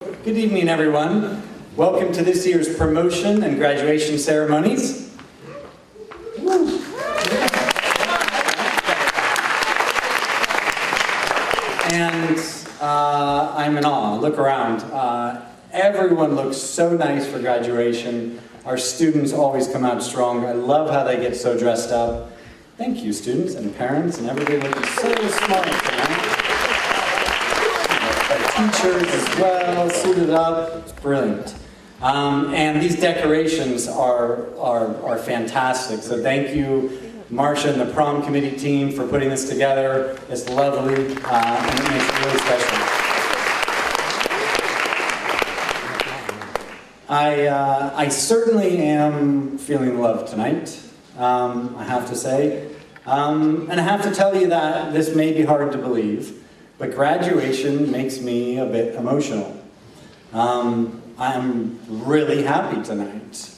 Good evening, everyone. Welcome to this year's promotion and graduation ceremonies. And I'm in awe. Look around. Everyone looks so nice for graduation. Our students always come out strong. I love how they get so dressed up. Thank you, students and parents and everybody looking so smart tonight. Teachers as well, suited up. It's brilliant. And these decorations are fantastic. So thank you, Marcia and the prom committee team, for putting this together. It's lovely, and it makes it really special. I certainly am feeling love tonight, I have to say. And I have to tell you that this may be hard to believe, but graduation makes me a bit emotional. I'm really happy tonight.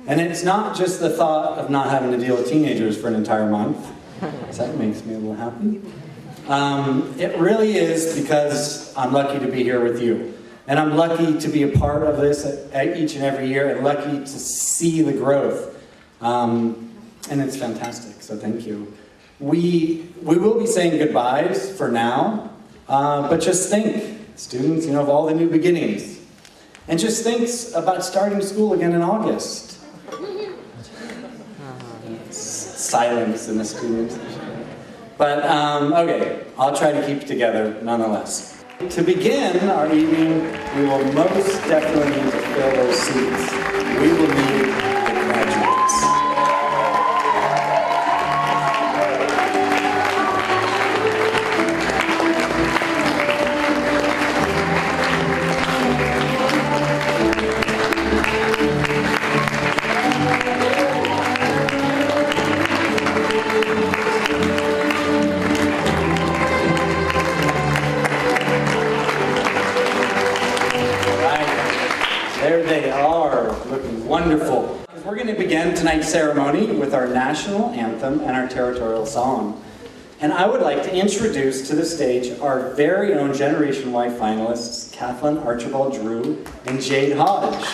And it's not just the thought of not having to deal with teenagers for an entire month. So that makes me a little happy. It really is because I'm lucky to be here with you. And I'm lucky to be a part of this each and every year, and lucky to see the growth. And it's fantastic, so thank you. We will be saying goodbyes for now, but just think, students, of all the new beginnings. And just think about starting school again in August. Silence in the students. But, okay, I'll try to keep it together nonetheless. To begin our evening, we will most definitely need to fill those seats. We will need the graduates. There they are, looking wonderful. We're going to begin tonight's ceremony with our national anthem and our territorial song. And I would like to introduce to the stage our very own Generation Y finalists, Kathleen Archibald Drew and Jade Hodge.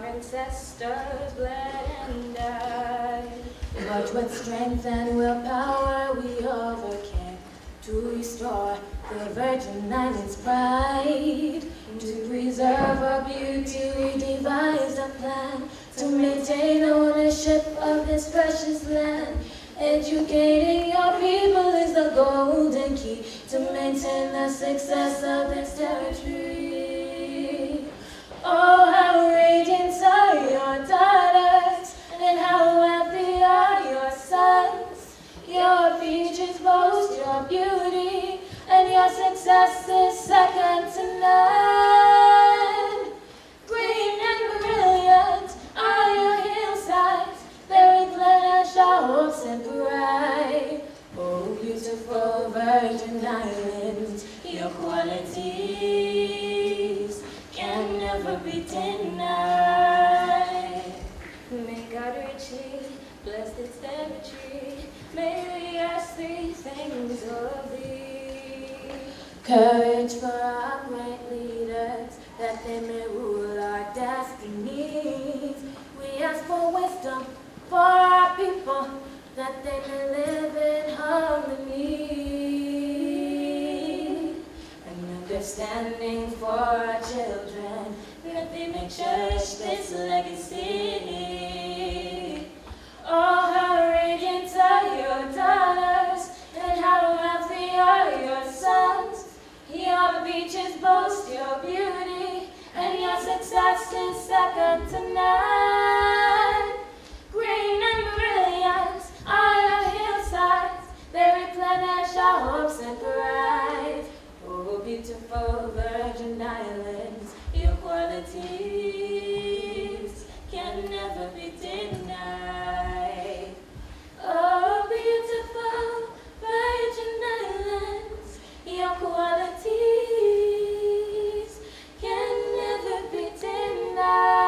Ancestors bled and died, but with strength and willpower we overcame to restore the Virgin Islands' pride. To preserve our beauty, we devised a plan to maintain ownership of this precious land. Educating your people is the golden key to maintain the success of this territory. Oh, how radiant are your daughters, and how wealthy are your sons. Your beaches boast your beauty, and your success is second to none. Green and brilliant are your hillsides, they replenish our hopes and pride. Oh, beautiful Virgin Islands, your qualities can never be denied. May God richly bless this territory. May we ask these things of thee. Courage for our great leaders, that they may rule our destinies. We ask for wisdom for our people, that they may live in harmony. Understanding for our children, that they may cherish this legacy. Oh, boast your beauty, and your success is second to none. Green and brilliant are your hillsides, they replenish our hopes and pride. Oh, beautiful Virgin Islands, your qualities can never be denied. Oh, beautiful Virgin Islands, your qualities can never be denied.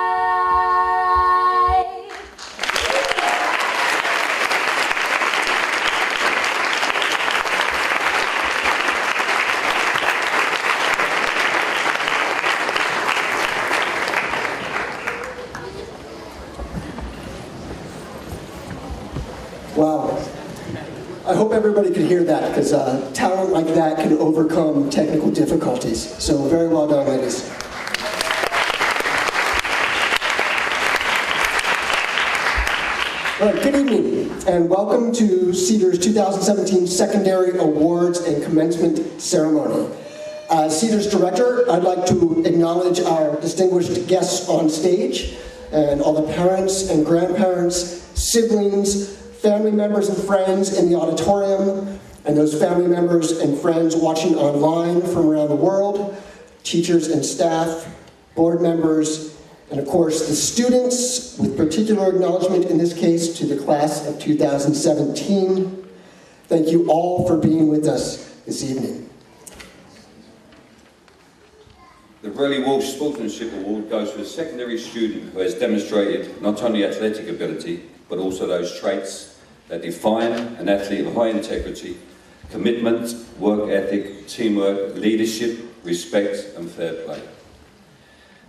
Wow. I hope everybody could hear that, because talent like that can overcome technical difficulties. So very well done, ladies. All right, good evening, and welcome to Cedar's 2017 Secondary Awards and Commencement Ceremony. As Cedar's director, I'd like to acknowledge our distinguished guests on stage, and all the parents and grandparents, siblings, family members and friends in the auditorium, and those family members and friends watching online from around the world, teachers and staff, board members, and of course the students, with particular acknowledgement in this case to the class of 2017. Thank you all for being with us this evening. The Burley Walsh Sportsmanship Award goes to a secondary student who has demonstrated not only athletic ability, but also those traits that define an athlete of high integrity, commitment, work ethic, teamwork, leadership, respect, and fair play.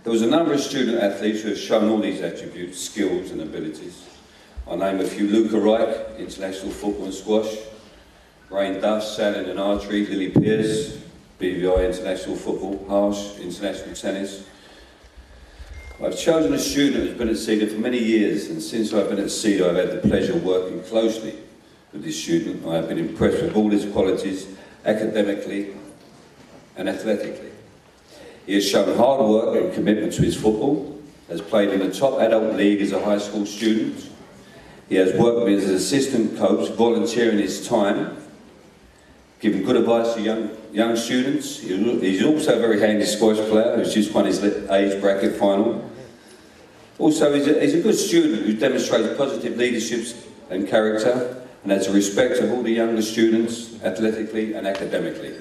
There was a number of student athletes who have shown all these attributes, skills, and abilities. I'll name a few: Luca Reich, international football and squash; Rain Duff, sailing and archery; Lily Pierce, BVI international football; Harsh, international tennis. I've chosen a student who's been at Cedar for many years, and since I've been at Cedar, I've had the pleasure of working closely with this student. I have been impressed with all his qualities, academically and athletically. He has shown hard work and commitment to his football, has played in the top adult league as a high school student. He has worked with as an assistant coach, volunteering his time, giving good advice to young students. He's also a very handy squash player who's just won his age bracket final. Also, he's a good student who demonstrates positive leadership and character, and has the respect of all the younger students, athletically and academically.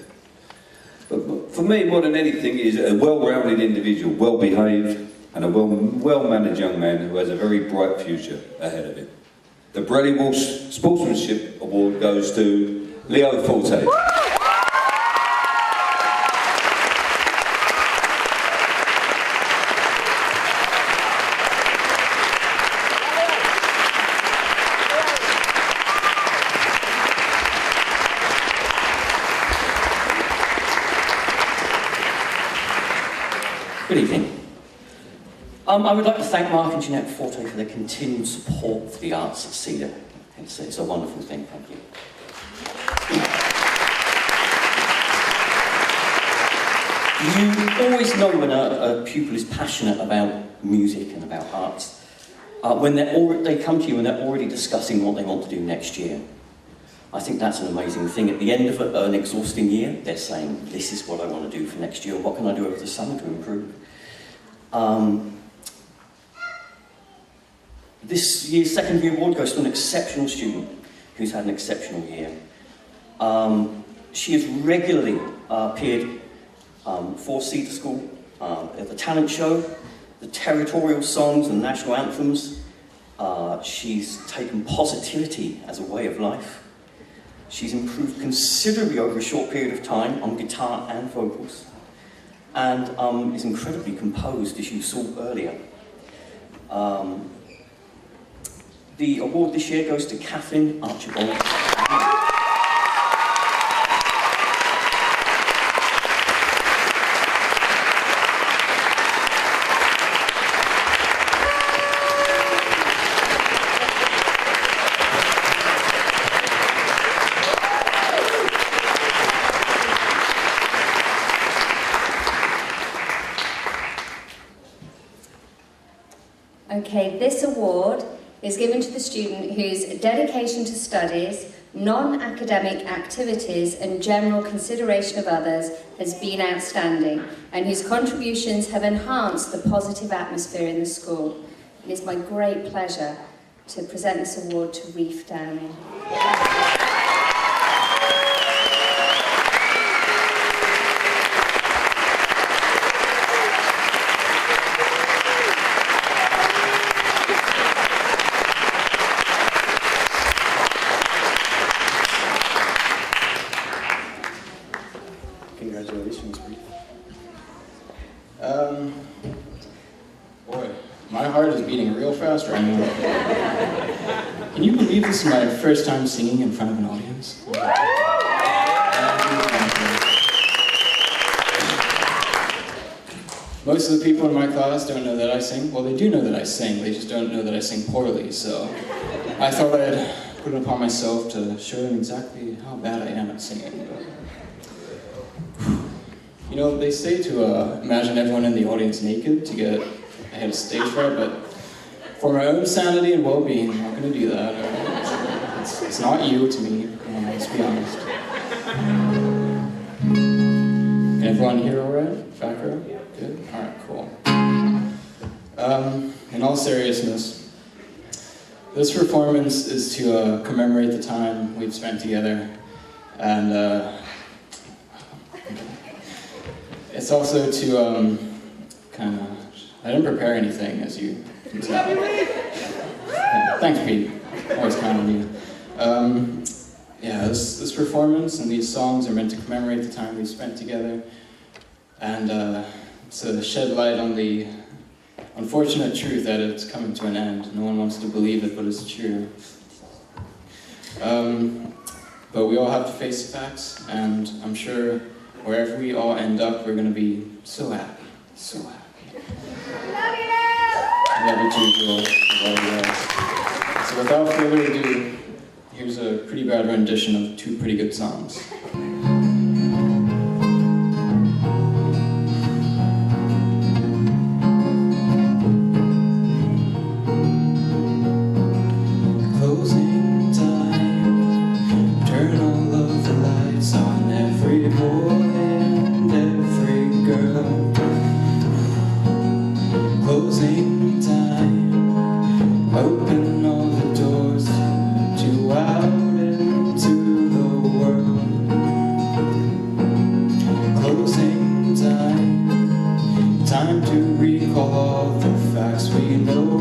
But for me, more than anything, he's a well-rounded individual, well-behaved, and a well-managed young man who has a very bright future ahead of him. The Burley Walsh Sportsmanship Award goes to Leo Forte. Good evening. I would like to thank Mark and Jeanette Forte for their continued support for the arts at Cedar. It's a wonderful thing, thank you. You always know when a pupil is passionate about music and about arts when they come to you and they're already discussing what they want to do next year. I think that's an amazing thing. At the end of an exhausting year, they're saying, this is what I want to do for next year, what can I do over the summer to improve? This year's secondary award goes to an exceptional student who's had an exceptional year. She has regularly appeared for Cedar School at the talent show, the territorial songs and national anthems. She's taken positivity as a way of life. She's improved considerably over a short period of time on guitar and vocals, and is incredibly composed, as you saw earlier. The award this year goes to Kathleen Archibald. Okay, this award is given to the student whose dedication to studies, non-academic activities and general consideration of others has been outstanding and whose contributions have enhanced the positive atmosphere in the school. It is my great pleasure to present this award to Reef Downing. Congratulations, Reef. Boy, my heart is beating real fast right now. Can you believe this is my first time singing in front of an audience? Most of the people in my class don't know that I sing. Well, they do know that I sing, they just don't know that I sing poorly, so I thought I'd put it upon myself to show them exactly how bad I am at singing. But, you know, they say to imagine everyone in the audience naked to get ahead of stage fright, but for my own sanity and well-being, I'm not going to do that. It's not you, it's me. Let's be honest. Can everyone hear all right? Back row? Good? All right, cool. In all seriousness, this performance is to commemorate the time we've spent together, and it's also to kind of, I didn't prepare anything, as you can tell. Yeah, thanks, Pete. Always kind of you. Yeah, this performance and these songs are meant to commemorate the time we spent together, and to shed light on the unfortunate truth that it's coming to an end. No one wants to believe it, but it's true. But we all have to face the facts, and I'm sure wherever we all end up, we're going to be so happy, so happy. Love you too, Joel. Love you guys. So without further ado, here's a pretty bad rendition of two pretty good songs. Closing time, turn all of the lights on every boy and every girl. Closing time, open all the doors to out into the world. Closing time, time to recall all the facts we know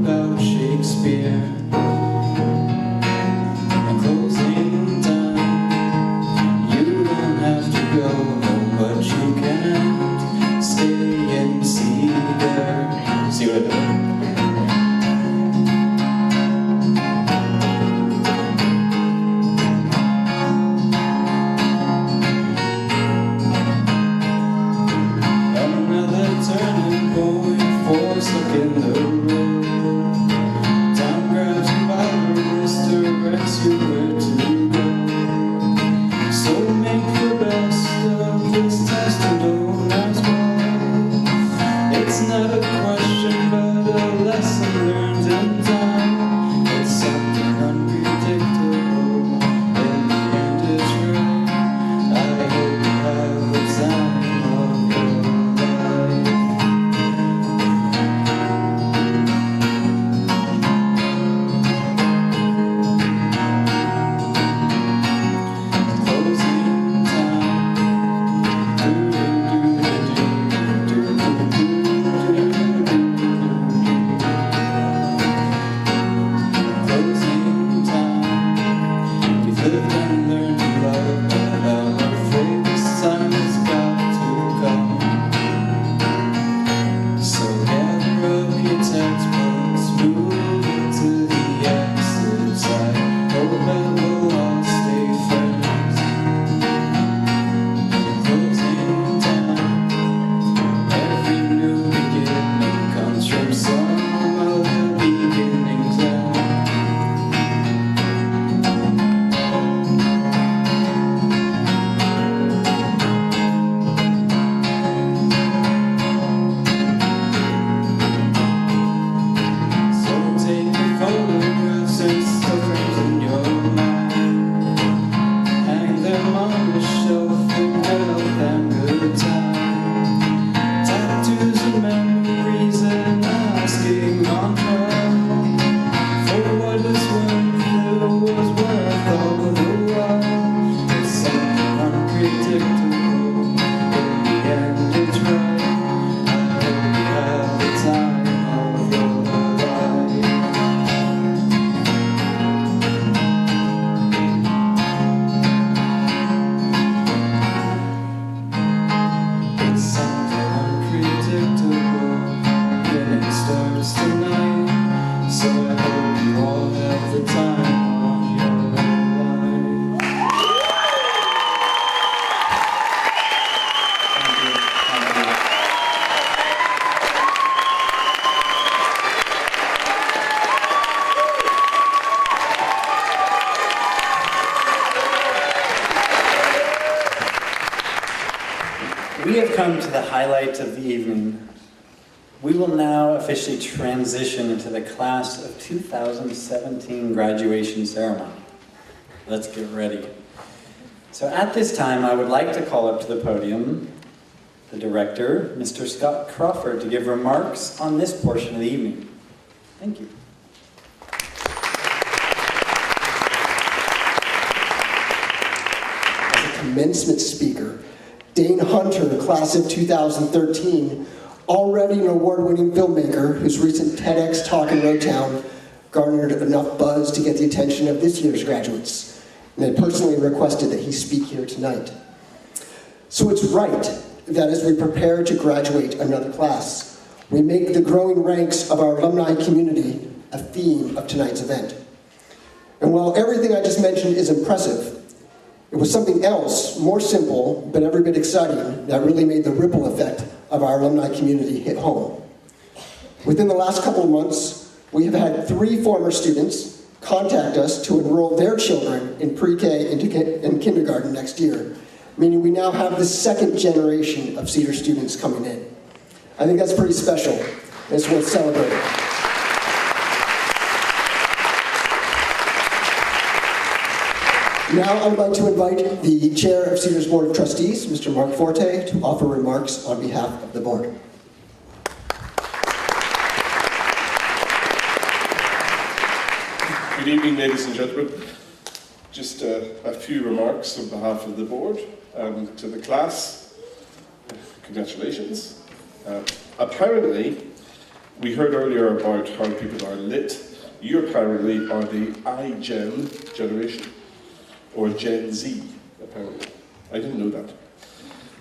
about Shakespeare. And closing time, you don't have to go home, but you can't stay in Cedar. See what I did? Another turning point, force look in the road. Time grabs you by the wrist, directs you where to go. So make the best of this test and don't ask why. It's not a question, but a lesson learned in time. It's something unpredictable. In the end, it's right. I hope you have the time of your life. Closing time. Do-do-do-do-do-do-do-do-do-do-do. highlight of the evening, we will now officially transition into the class of 2017 graduation ceremony. Let's get ready. So at this time, I would like to call up to the podium the director, Mr. Scott Crawford, to give remarks on this portion of the evening. Thank you. As a commencement speaker, Dane Hunter, class of 2013, already an award-winning filmmaker whose recent TEDx talk in Roadtown garnered enough buzz to get the attention of this year's graduates, and they personally requested that he speak here tonight. So it's right that as we prepare to graduate another class, we make the growing ranks of our alumni community a theme of tonight's event. And while everything I just mentioned is impressive, it was something else, more simple, but every bit exciting, that really made the ripple effect of our alumni community hit home. Within the last couple of months, we have had 3 former students contact us to enroll their children in pre-K and kindergarten next year, meaning we now have the second generation of Cedar students coming in. I think that's pretty special, and it's worth celebrating. Now I would like to invite the chair of Cedar's Board of Trustees, Mr. Mark Forte, to offer remarks on behalf of the board. Good evening, ladies and gentlemen. Just a few remarks on behalf of the board and to the class. Congratulations. Apparently, we heard earlier about how people are lit. You apparently are the iGen generation, or Gen Z, apparently. I didn't know that.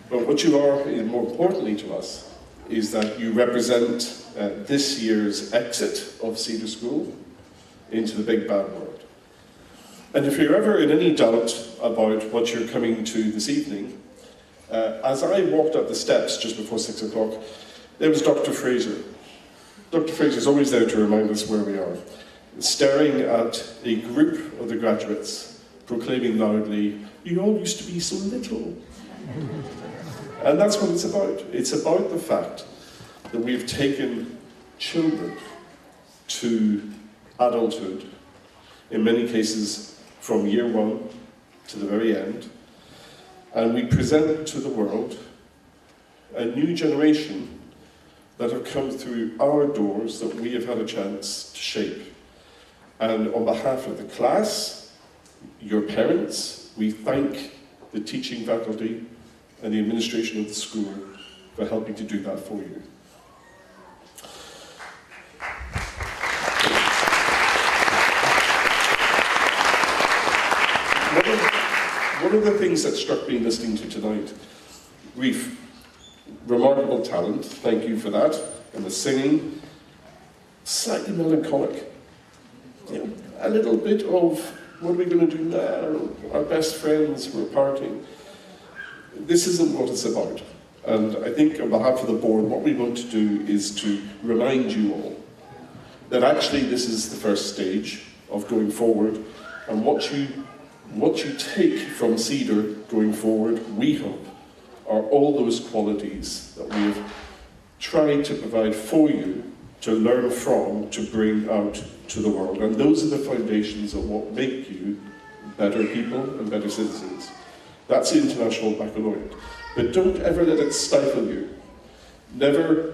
But what you are, more importantly to us, is that you represent this year's exit of Cedar School into the big bad world. And if you're ever in any doubt about what you're coming to this evening, as I walked up the steps just before 6 o'clock, there was Dr. Fraser. Dr. Fraser is always there to remind us where we are, staring at a group of the graduates, proclaiming loudly, "You all used to be so little." And that's what it's about. It's about the fact that we've taken children to adulthood, in many cases from year 1 to the very end, and we present to the world a new generation that have come through our doors that we have had a chance to shape. And on behalf of the class, your parents, we thank the teaching faculty and the administration of the school for helping to do that for you. One of the things that struck me listening to tonight, Reef, remarkable talent, thank you for that, and the singing, slightly melancholic. You know, a little bit of, what are we going to do now? Our best friends, we're parting. This isn't what it's about. And I think on behalf of the board, what we want to do is to remind you all that actually this is the first stage of going forward, and what you take from Cedar going forward, we hope, are all those qualities that we have tried to provide for you to learn from, to bring out to the world. And those are the foundations of what make you better people and better citizens. That's the International Baccalaureate. But don't ever let it stifle you. Never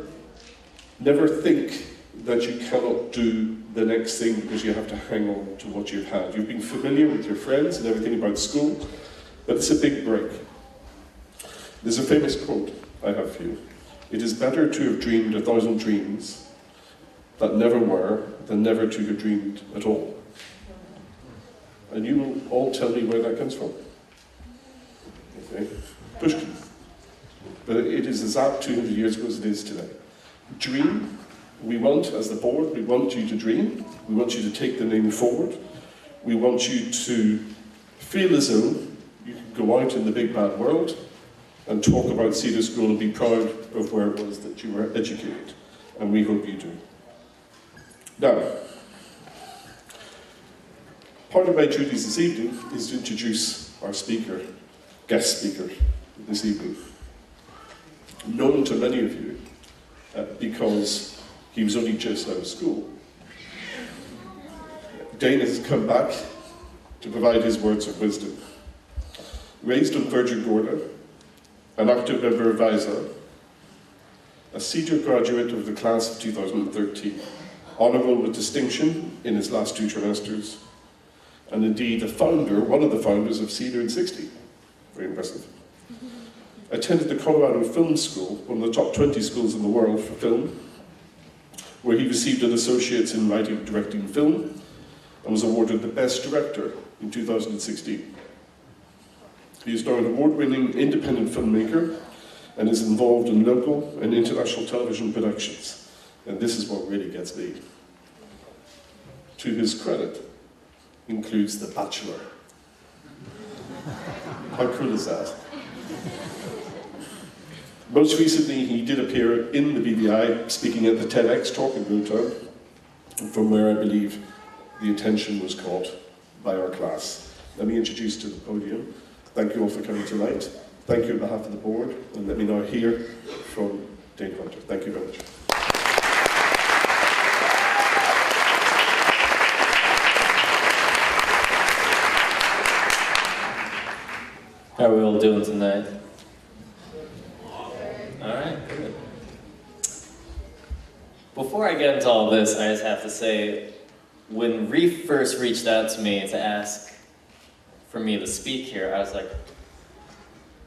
think that you cannot do the next thing because you have to hang on to what you've had. You've been familiar with your friends and everything about school, but it's a big break. There's a famous quote I have for you. It is better to have dreamed 1,000 dreams that never were than never to have dreamed at all. And you will all tell me where that comes from. Okay? Pushkin. But it is as apt 200 years ago as it is today. Dream. We want, as the board, we want you to dream. We want you to take the name forward. We want you to feel as though you can go out in the big bad world and talk about Cedar School and be proud of where it was that you were educated. And we hope you do. Now, part of my duties this evening is to introduce our speaker, guest speaker this evening. known to many of you because he was only just out of school. Dane has come back to provide his words of wisdom. Raised on Virgin Gorda, an active member of ISA, a Cedar graduate of the class of 2013, honourable with distinction in his last 2 trimesters, and indeed one of the founders of Cedar in 60. Very impressive. Attended the Colorado Film School, one of the top 20 schools in the world for film, where he received an associate's in writing and directing film, and was awarded the Best Director in 2016. He is now an award-winning independent filmmaker and is involved in local and international television productions. And this is what really gets me. To his credit, includes The Bachelor. How cool is that? Most recently, he did appear in the BBI, speaking at the TEDx talk in Newtown, from where I believe the attention was caught by our class. Let me introduce to the podium. Thank you all for coming tonight. Thank you on behalf of the board, and let me now hear from Dane Hunter. Thank you very much. How are we all doing tonight? Alright, good. Before I get into all this, I just have to say, when Reef first reached out to me to ask for me to speak here, I was like,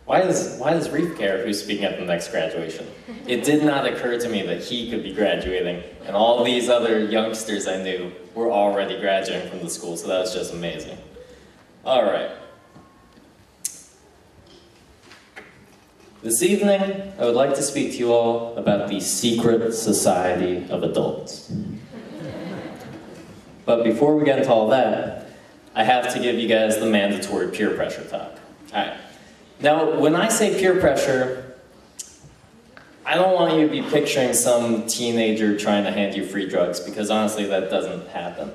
why does Reef care who's speaking at the next graduation? It did not occur to me that he could be graduating, and all these other youngsters I knew were already graduating from the school, so that was just amazing. Alright. This evening, I would like to speak to you all about the secret society of adults. But before we get into all that, I have to give you guys the mandatory peer pressure talk. Alright. Now, when I say peer pressure, I don't want you to be picturing some teenager trying to hand you free drugs, because honestly, that doesn't happen.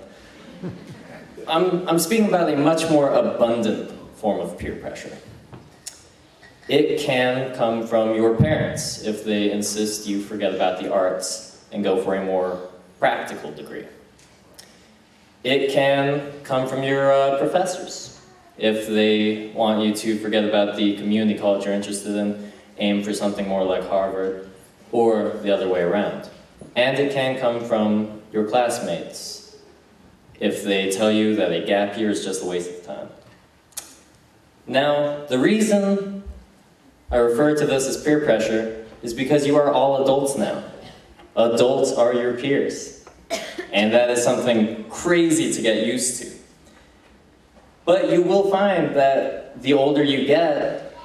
I'm speaking about a much more abundant form of peer pressure. It can come from your parents if they insist you forget about the arts and go for a more practical degree. It can come from your professors if they want you to forget about the community college you're interested in, aim for something more like Harvard, or the other way around. And it can come from your classmates if they tell you that a gap year is just a waste of time. Now, the reason I refer to this as peer pressure is because you are all adults now. Adults are your peers. And that is something crazy to get used to. But you will find that the older you get,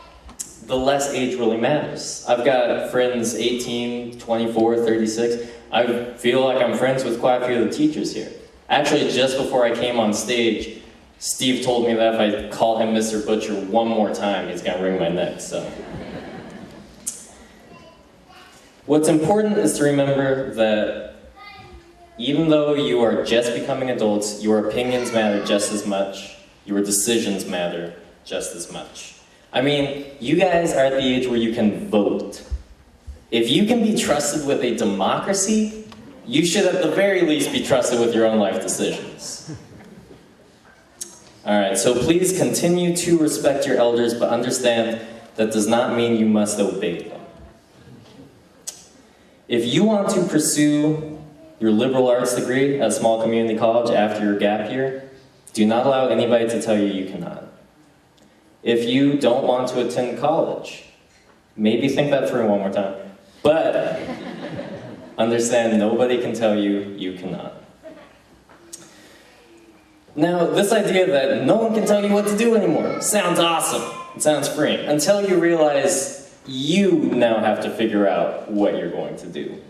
the less age really matters. I've got friends 18, 24, 36. I feel like I'm friends with quite a few of the teachers here. Actually, just before I came on stage, Steve told me that if I call him Mr. Butcher one more time, he's gonna wring my neck, so. What's important is to remember that even though you are just becoming adults, your opinions matter just as much, your decisions matter just as much. I mean, you guys are at the age where you can vote. If you can be trusted with a democracy, you should at the very least be trusted with your own life decisions. Alright, so please continue to respect your elders, but understand that does not mean you must obey them. If you want to pursue your liberal arts degree at a small community college after your gap year, do not allow anybody to tell you you cannot. If you don't want to attend college, maybe think that through one more time. But understand nobody can tell you you cannot. Now, this idea that no one can tell you what to do anymore sounds awesome. It sounds freeing. Until you realize you now have to figure out what you're going to do.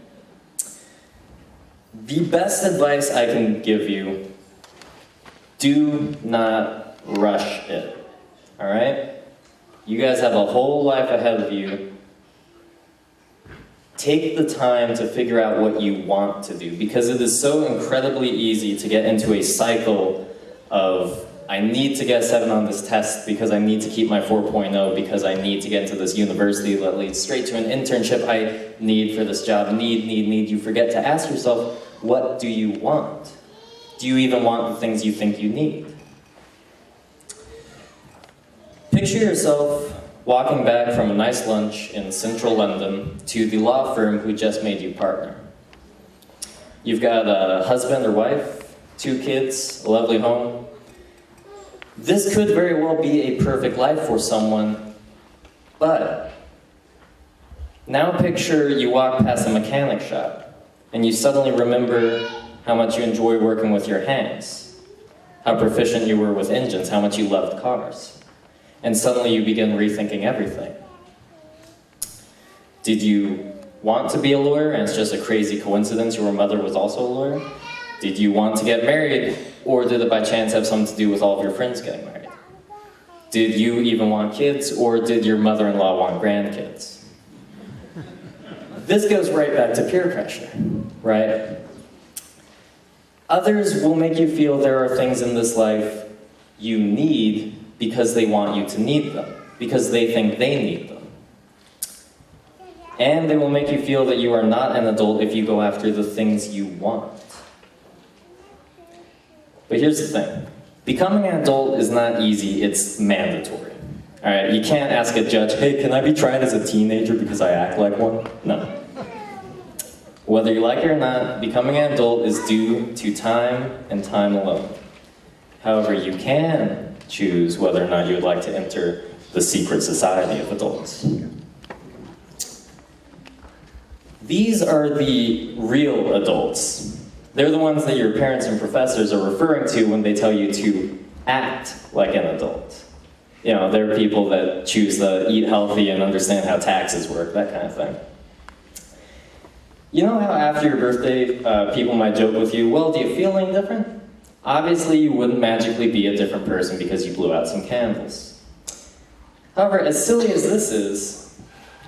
The best advice I can give you, do not rush it. Alright? You guys have a whole life ahead of you. Take the time to figure out what you want to do, because it is so incredibly easy to get into a cycle of I need to get a 7 on this test because I need to keep my 4.0 because I need to get into this university that leads straight to an internship I need for this job. Need. You forget to ask yourself, what do you want? Do you even want the things you think you need? Picture yourself walking back from a nice lunch in central London to the law firm who just made you partner. You've got a husband or wife, 2 kids, a lovely home. This could very well be a perfect life for someone, but now picture you walk past a mechanic shop and you suddenly remember how much you enjoy working with your hands, how proficient you were with engines, how much you loved cars. And suddenly you begin rethinking everything. Did you want to be a lawyer and it's just a crazy coincidence your mother was also a lawyer? Did you want to get married, or did it by chance have something to do with all of your friends getting married? Did you even want kids, or did your mother-in-law want grandkids? This goes right back to peer pressure, right? Others will make you feel there are things in this life you need because they want you to need them, because they think they need them. And they will make you feel that you are not an adult if you go after the things you want. But here's the thing. Becoming an adult is not easy, it's mandatory. All right, you can't ask a judge, hey, can I be tried as a teenager because I act like one? No. Whether you like it or not, becoming an adult is due to time and time alone. However, you can choose whether or not you would like to enter the secret society of adults. These are the real adults. They're the ones that your parents and professors are referring to when they tell you to act like an adult. You know, they're people that choose to eat healthy and understand how taxes work, that kind of thing. You know how after your birthday, people might joke with you, well, do you feel any different? Obviously, you wouldn't magically be a different person because you blew out some candles. However, as silly as this is,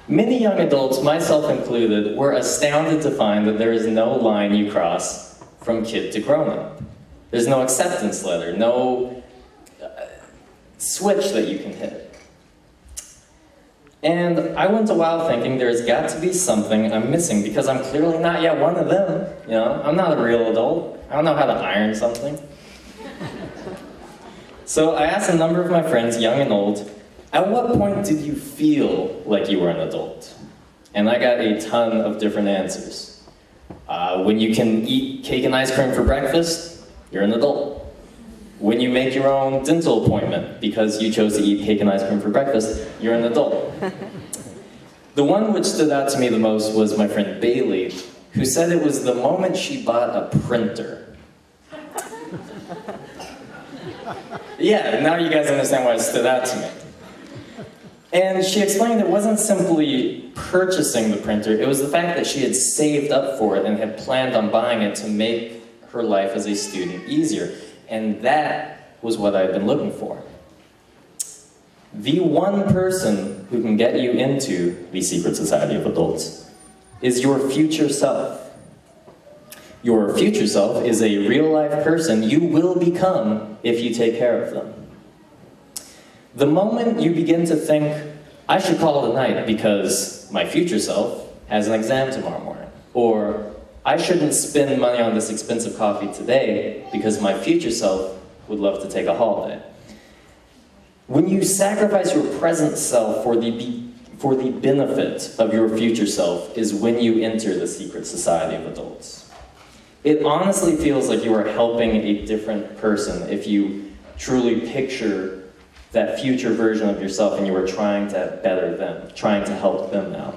many young adults, myself included, were astounded to find that there is no line you cross from kid to grown-up. There's no acceptance letter, no switch that you can hit. And I went a while thinking there's got to be something I'm missing because I'm clearly not yet one of them. You know, I'm not a real adult. I don't know how to iron something. So I asked a number of my friends, young and old, at what point did you feel like you were an adult? And I got a ton of different answers. When you can eat cake and ice cream for breakfast, you're an adult. When you make your own dental appointment because you chose to eat cake and ice cream for breakfast, you're an adult. The one which stood out to me the most was my friend Bailey, who said it was the moment she bought a printer. Yeah, now you guys understand why it stood out to me. And she explained it wasn't simply purchasing the printer, it was the fact that she had saved up for it and had planned on buying it to make her life as a student easier. And that was what I'd been looking for. The one person who can get you into the secret society of adults is your future self. Your future self is a real-life person you will become if you take care of them. The moment you begin to think, I should call it a night because my future self has an exam tomorrow morning, or I shouldn't spend money on this expensive coffee today because my future self would love to take a holiday. When you sacrifice your present self for the benefit of your future self is when you enter the secret society of adults. It honestly feels like you are helping a different person if you truly picture that future version of yourself and you are trying to better them, trying to help them out.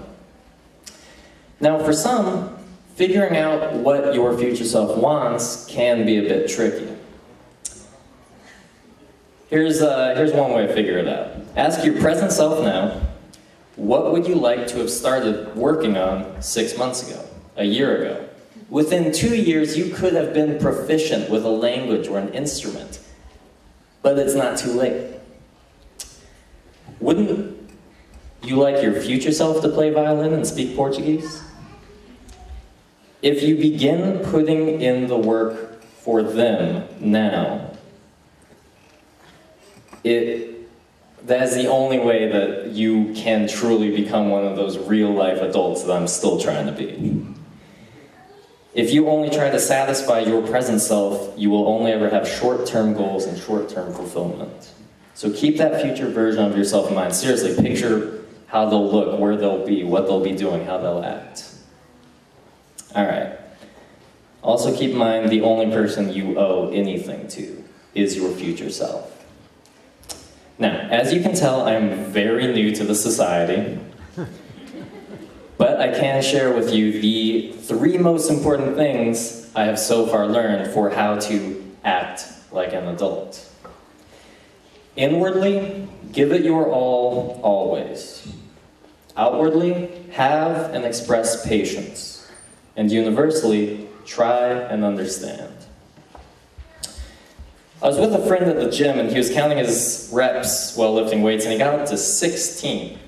Now for some, figuring out what your future self wants can be a bit tricky. Here's one way to figure it out. Ask your present self now, what would you like to have started working on 6 months ago, a year ago? Within 2 years, you could have been proficient with a language or an instrument, but it's not too late. Wouldn't you like your future self to play violin and speak Portuguese? If you begin putting in the work for them now, that is the only way that you can truly become one of those real-life adults that I'm still trying to be. If you only try to satisfy your present self, you will only ever have short-term goals and short-term fulfillment. So keep that future version of yourself in mind. Seriously, picture how they'll look, where they'll be, what they'll be doing, how they'll act. All right. Also keep in mind the only person you owe anything to is your future self. Now, as you can tell, I'm very new to the society, but I can share with you the 3 most important things I have so far learned for how to act like an adult. Inwardly, give it your all, always. Outwardly, have and express patience. And universally, try and understand. I was with a friend at the gym and he was counting his reps while lifting weights and he got up to 16.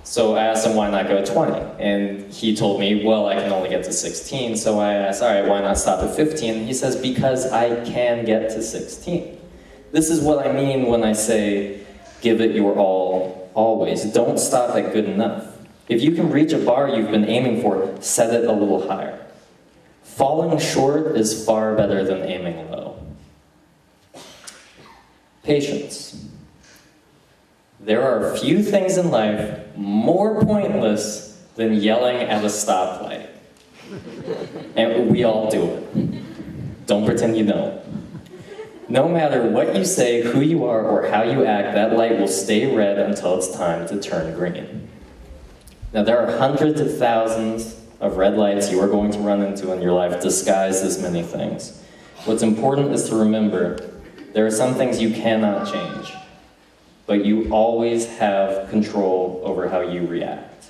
So I asked him why not go 20? And he told me, well, I can only get to 16. So I asked, all right, why not stop at 15? And he says, because I can get to 16. This is what I mean when I say, give it your all, always. Don't stop at good enough. If you can reach a bar you've been aiming for, set it a little higher. Falling short is far better than aiming low. Patience. There are few things in life more pointless than yelling at a stoplight. And we all do it. Don't pretend you don't. No matter what you say, who you are, or how you act, that light will stay red until it's time to turn green. Now, there are hundreds of thousands of red lights you are going to run into in your life disguised as many things. What's important is to remember there are some things you cannot change, but you always have control over how you react.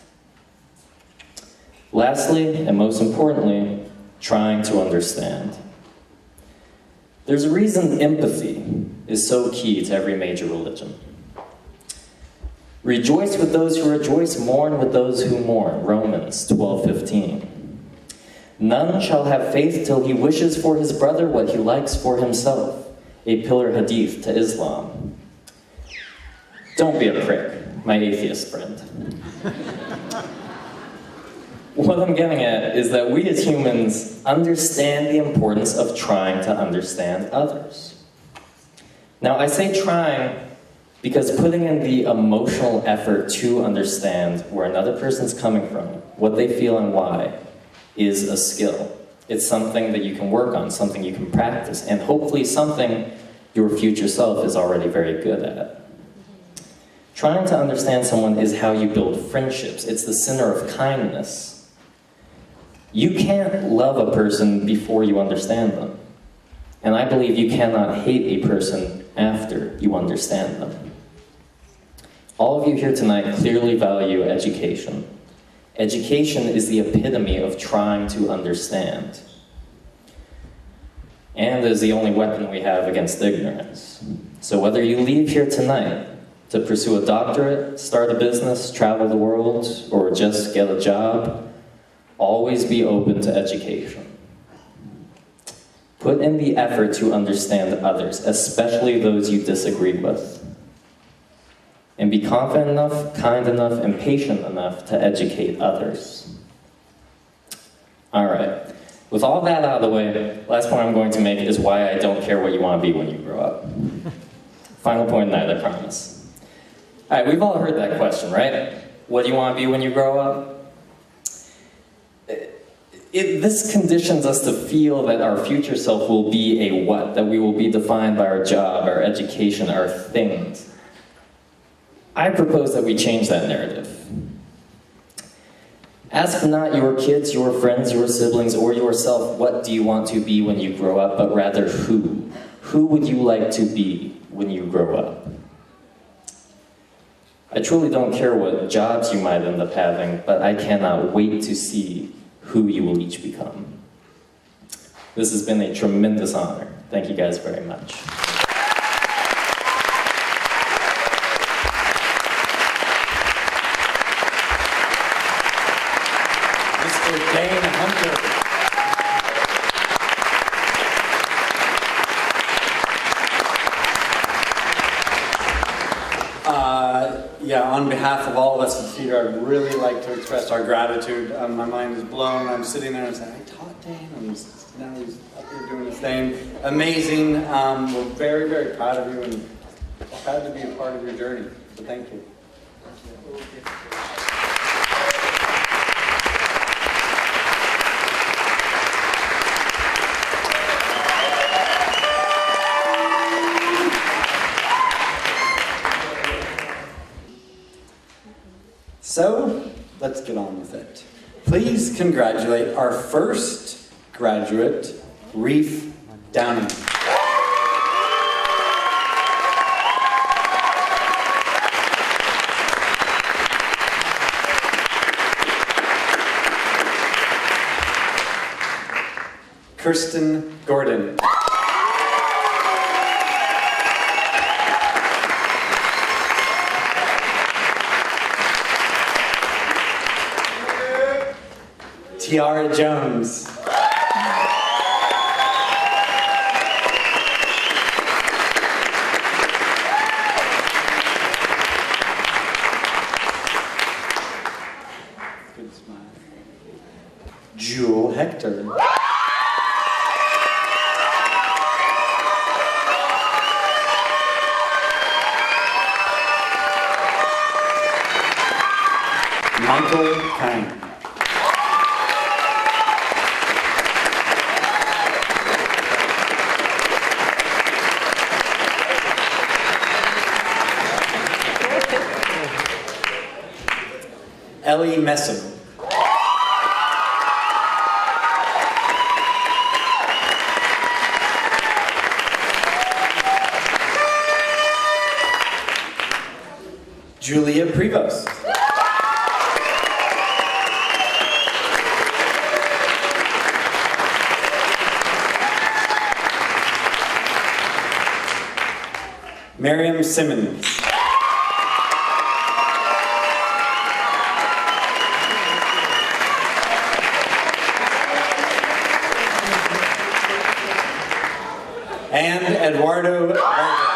Lastly, and most importantly, trying to understand. There's a reason empathy is so key to every major religion. Rejoice with those who rejoice, mourn with those who mourn, Romans 12:15. None shall have faith till he wishes for his brother what he likes for himself, a pillar hadith to Islam. Don't be a prick, my atheist friend. What I'm getting at is that we as humans understand the importance of trying to understand others. Now, I say trying because putting in the emotional effort to understand where another person's coming from, what they feel and why, is a skill. It's something that you can work on, something you can practice, and hopefully something your future self is already very good at. Trying to understand someone is how you build friendships. It's the center of kindness. You can't love a person before you understand them. And I believe you cannot hate a person after you understand them. All of you here tonight clearly value education. Education is the epitome of trying to understand. And is the only weapon we have against ignorance. So whether you leave here tonight to pursue a doctorate, start a business, travel the world, or just get a job, always be open to education. Put in the effort to understand others, especially those you disagree with. And be confident enough, kind enough, and patient enough to educate others. All right. With all that out of the way, last point I'm going to make is why I don't care what you want to be when you grow up. Final point tonight, I promise. All right, we've all heard that question, right? What do you want to be when you grow up? This conditions us to feel that our future self will be a what, that we will be defined by our job, our education, our things. I propose that we change that narrative. Ask not your kids, your friends, your siblings, or yourself, what do you want to be when you grow up, but rather who. Who would you like to be when you grow up? I truly don't care what jobs you might end up having, but I cannot wait to see who you will each become. This has been a tremendous honor. Thank you guys very much. Mr. Dane Hunter. on behalf of all of us at Cedar, I'd really like to express our gratitude. My mind is blown. I'm sitting there and saying, I taught Dan, and now he's up here doing his thing. Amazing. We're very, very proud of you and proud to be a part of your journey. So thank you. So, let's get on with it. Please congratulate our first graduate, Reef Downing. Kirsten Gordon. Tiara Jones. Good smile. Jewel Hector. Michael Kang. Ellie Messam. Julia Prevost. Miriam Simmons. And Eduardo Vargas.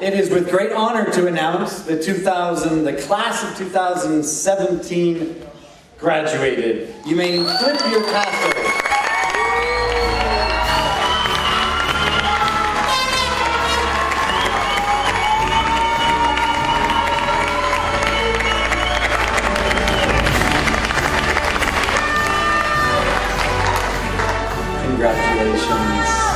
It is with great honor to announce the class of 2017 graduated. You may flip your tassels. Congratulations.